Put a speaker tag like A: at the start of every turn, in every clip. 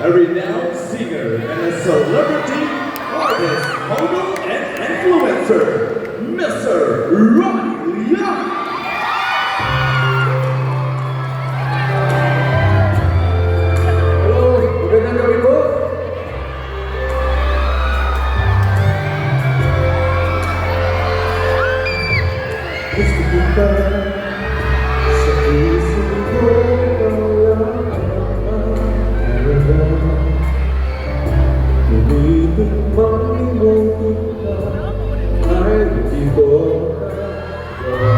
A: a renowned singer and a celebrity artist, model, and influencer, Mr. Ronnie Young.
B: Hello, magandang gabi po. Gusto kita sa puso ko, ikaw lang ang mahalaga. Tumiting malimutin ka, ay hindi ko kaya.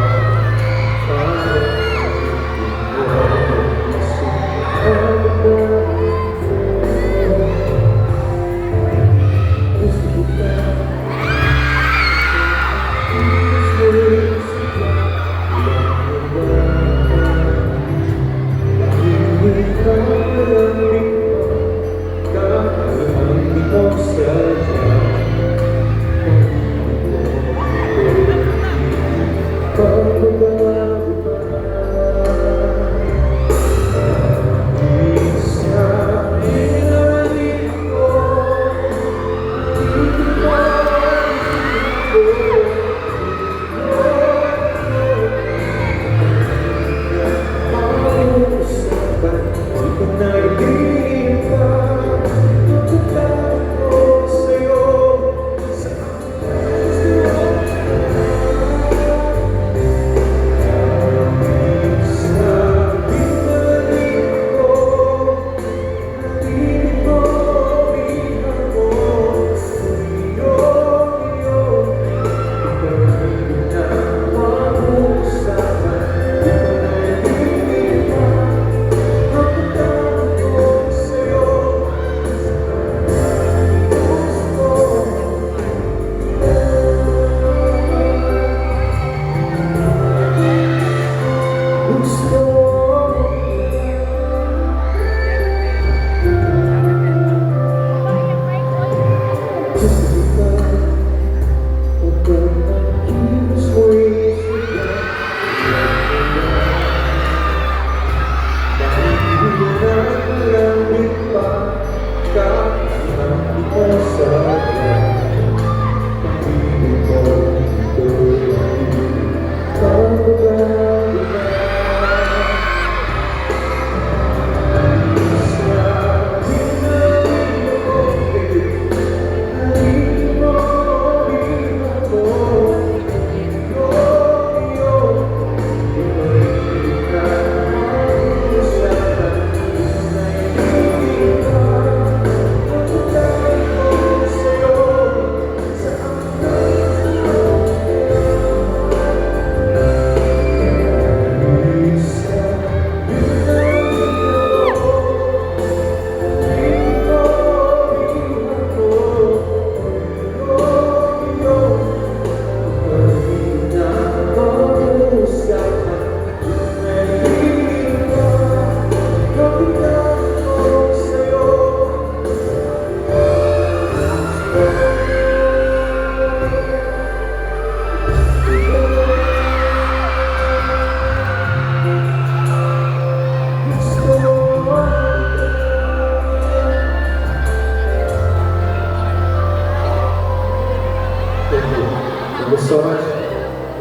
B: Thank you so much.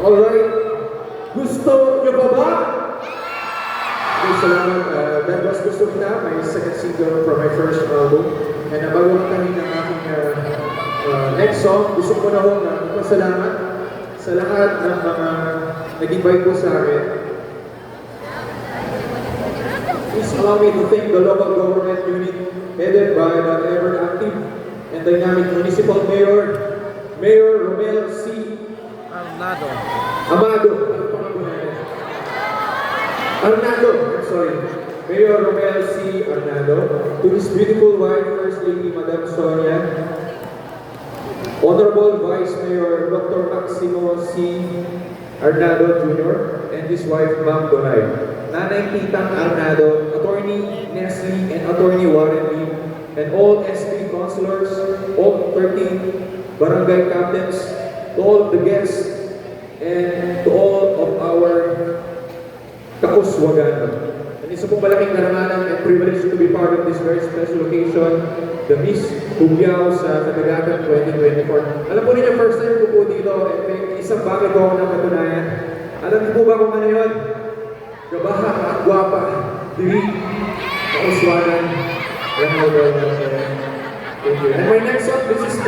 B: Alright, gusto nyo ba ba? Okay, salamat. That was Gusto Kita, my second single from my first album. And bago kami ng aking next song, gusto ko na hong magpasalamat sa lahat ng mga nag-invite po sa akin. Please allow me to thank the local government unit headed by the ever-active and dynamic municipal mayor, Mayor Romel C.
C: Arnado.
B: Amado. Ano pangalan niya? Arnado. I'm sorry. Mayor Romel C. Arnado. To his beautiful wife, First Lady Madam Sonia. Honorable Vice Mayor Dr. Maximo C. Arnado Jr. and his wife, Ma'am Donay. Nanay Titang Arnado, Attorney Nestle and Attorney Warren Lee, and all SP councilors, all 13 barangay captains, to all of the guests, and to all of our kakuswagan. And Isa pong malaking karangalan and privilege to be part of this very special occasion, the Miss Hugyao sa Katagatan 2024. Alam po ninyo, first time ko po dito, and may isang bagay po ako ng katunayan. Alam niyo po ba kung ano yun? Gabaha, gwapa, diri, kauswanan, Ronaldo, thank you. And my next song, this is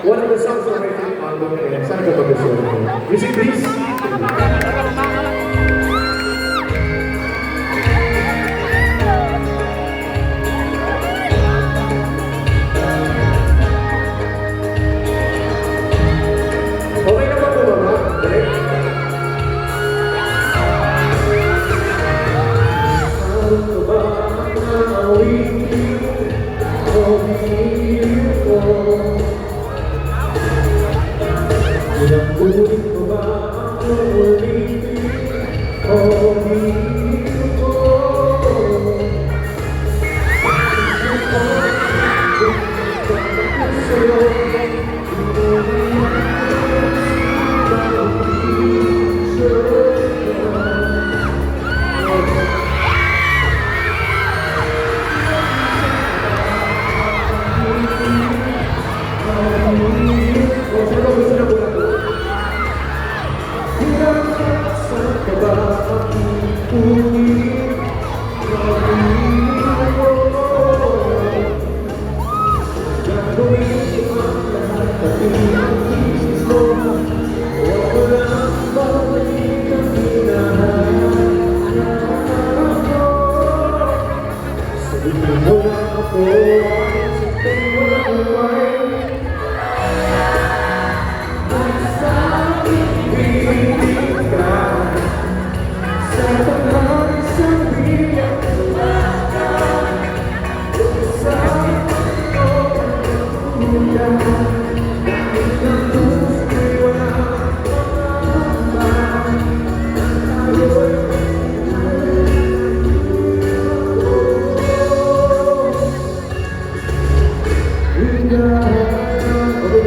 B: one of the songs from my fifth album, and saan ka mag-gusto nito? Music please! Okay na ba po ba? Direct? Ano ba ang awitin o hinihintay ko? Ilang ulit ko ba ang ulitin o hinihintay ko? Sa'yo,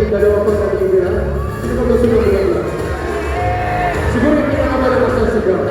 B: dalawa pa natitira. Sino ba gusto mo lang? Siguro yung pinakamalakas na sigaw.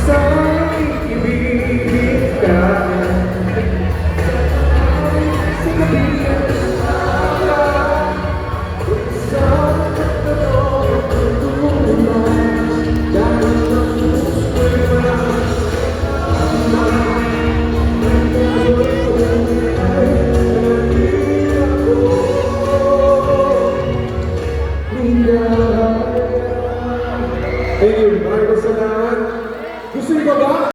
B: Sa ibig ka